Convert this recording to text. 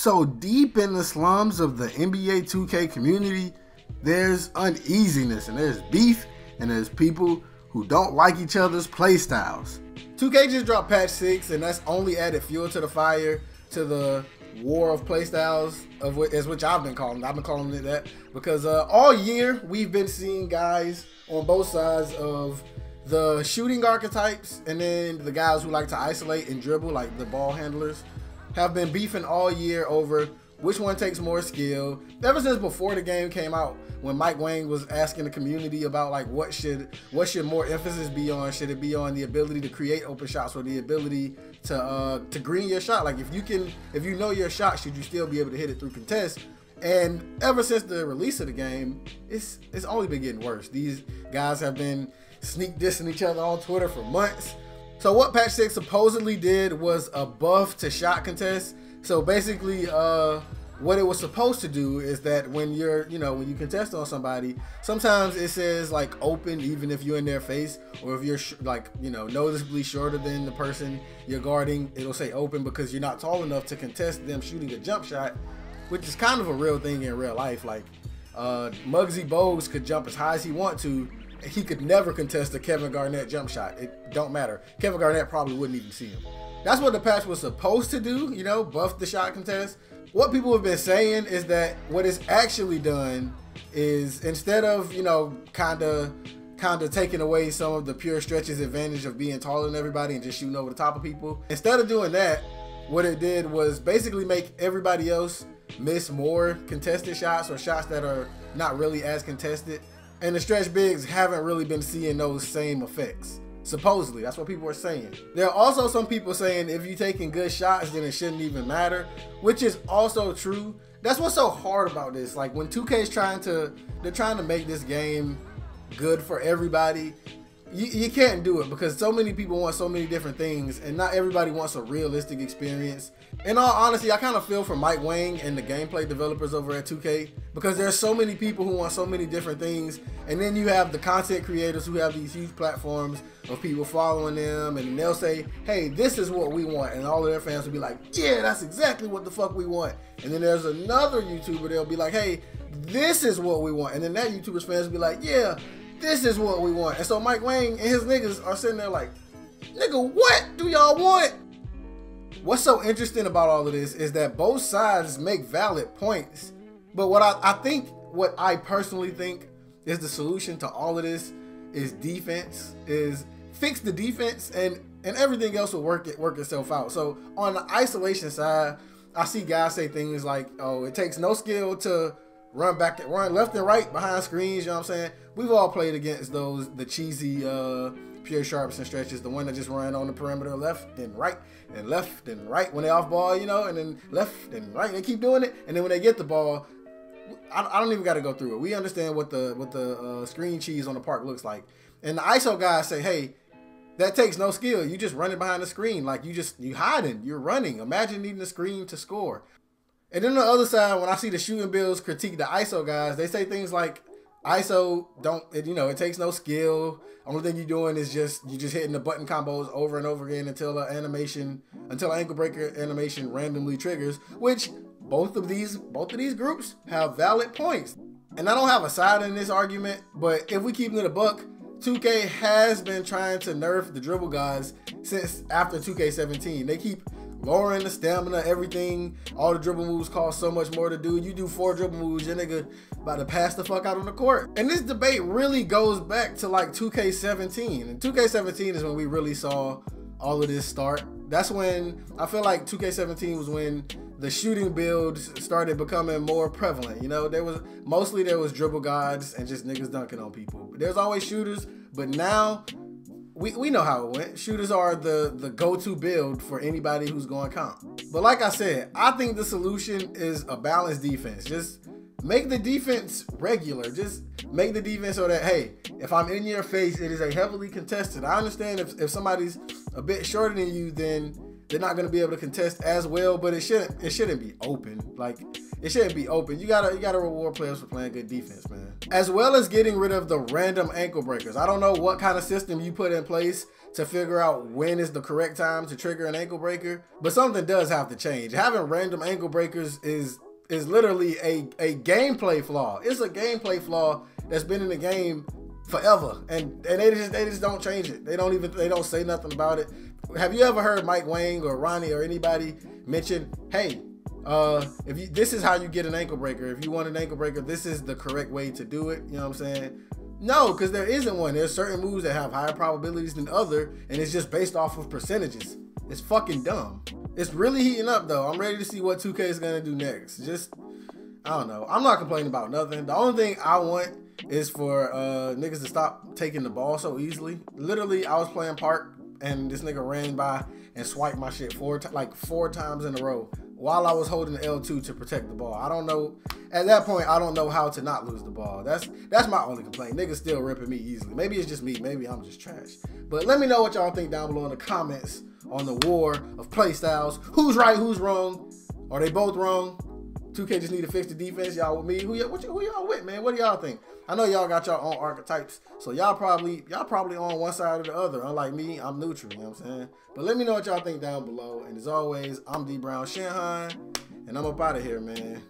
So deep in the slums of the NBA 2K community, there's uneasiness and there's beef and there's people who don't like each other's play styles. 2K just dropped patch 6 and that's only added fuel to the fire to the war of playstyles of which I've been calling it that because all year we've been seeing guys on both sides of the shooting archetypes and then the guys who like to isolate and dribble, like the ball handlers, have been beefing all year over which one takes more skill. Ever since before the game came out, when Mike Wang was asking the community about like what should more emphasis be on? Should it be on the ability to create open shots or the ability to green your shot? Like if you know your shot, should you still be able to hit it through contest? And ever since the release of the game, it's only been getting worse. These guys have been sneak dissing each other on Twitter for months. So what patch 6 supposedly did was a buff to shot contest. So basically, what it was supposed to do is that when when you contest on somebody, sometimes it says like open even if you're in their face, or if you're noticeably shorter than the person you're guarding, it'll say open because you're not tall enough to contest them shooting a jump shot, which is kind of a real thing in real life. Like Muggsy Bogues could jump as high as he want to. He could never contest a Kevin Garnett jump shot. It don't matter. Kevin Garnett probably wouldn't even see him. That's what the patch was supposed to do, buff the shot contest. What people have been saying is that what it's actually done is instead of, kind of taking away some of the pure stretches advantage of being taller than everybody and just shooting over the top of people, instead of doing that, what it did was basically make everybody else miss more contested shots or shots that are not really as contested. And the stretch bigs haven't really been seeing those same effects. Supposedly, that's what people are saying. There are also some people saying if you're taking good shots, then it shouldn't even matter, which is also true. That's what's so hard about this. Like when 2K is trying to make this game good for everybody, you can't do it because so many people want so many different things and not everybody wants a realistic experience. In all honesty, I kind of feel for Mike Wang and the gameplay developers over at 2K because there's so many people who want so many different things, and then you have the content creators who have these huge platforms of people following them, and they'll say, hey, this is what we want, and all of their fans will be like, yeah, that's exactly what the fuck we want. And then there's another YouTuber, they'll be like, hey, this is what we want, and then that YouTuber's fans will be like, yeah, this is what we want. And so Mike Wang and his niggas are sitting there like, nigga, what do y'all want? What's so interesting about all of this is that both sides make valid points. But what I personally think is the solution to all of this is defense, is fix the defense and everything else will work itself out. So on the isolation side, I see guys say things like, oh, it takes no skill to run left and right behind screens, you know what I'm saying? We've all played against the cheesy pure sharps and stretches, the one that just run on the perimeter left and right when they off ball, and then left and right. They keep doing it, and then when they get the ball, I don't even got to go through it. We understand what the screen cheese on the park looks like. And the ISO guys say, hey, that takes no skill. You just running behind the screen, like you hiding, you're running. Imagine needing the screen to score. And then on the other side, when I see the shooting builds critique the ISO guys, they say things like, ISO it takes no skill. Only thing you're doing is you just hitting the button combos over and over again until an ankle breaker animation randomly triggers, which both of these groups have valid points. And I don't have a side in this argument, but if we keep it a buck, 2K has been trying to nerf the dribble guys since after 2K17. They keep lowering the stamina, everything. All the dribble moves cost so much more to do. You do 4 dribble moves, your nigga about to pass the fuck out on the court. And this debate really goes back to like 2K17. And 2K17 is when we really saw all of this start. That's when I feel like 2K17 was when the shooting builds started becoming more prevalent. There was dribble gods and just niggas dunking on people. There's always shooters, but now we know how it went. Shooters are the go-to build for anybody who's going comp. But like I said, I think the solution is a balanced defense. Just make the defense regular. Just make the defense so that, hey, if I'm in your face, it is a heavily contested. I understand if somebody's a bit shorter than you, then they're not going to be able to contest as well, but it shouldn't be open. Like, it shouldn't be open. You gotta reward players for playing good defense, man. As well as getting rid of the random ankle breakers. I don't know what kind of system you put in place to figure out when is the correct time to trigger an ankle breaker, but something does have to change. Having random ankle breakers is literally a gameplay flaw. It's a gameplay flaw that's been in the game forever, and they just don't change it. They don't say nothing about it. Have you ever heard Mike Wang or Ronnie or anybody mention, hey, this is how you get an ankle breaker. If you want an ankle breaker, this is the correct way to do it. You know what I'm saying? No, because there isn't one. There's certain moves that have higher probabilities than other, and it's just based off of percentages. It's fucking dumb. It's really heating up though. I'm ready to see what 2K is gonna do next. Just, I don't know. I'm not complaining about nothing. The only thing I want is for niggas to stop taking the ball so easily. Literally, I was playing Park and this nigga ran by and swiped my shit four times in a row while I was holding the L2 to protect the ball. I don't know. At that point, I don't know how to not lose the ball. That's my only complaint. Niggas still ripping me easily. Maybe it's just me. Maybe I'm just trash. But let me know what y'all think down below in the comments on the war of play styles. Who's right? Who's wrong? Are they both wrong? 2K just need to fix the defense. Y'all with me? Who y'all with, man? What do y'all think? I know y'all got y'all own archetypes, so y'all probably on one side or the other. Unlike me, I'm neutral. You know what I'm saying? But let me know what y'all think down below. And as always, I'm D Brown Shanghai, and I'm up out of here, man.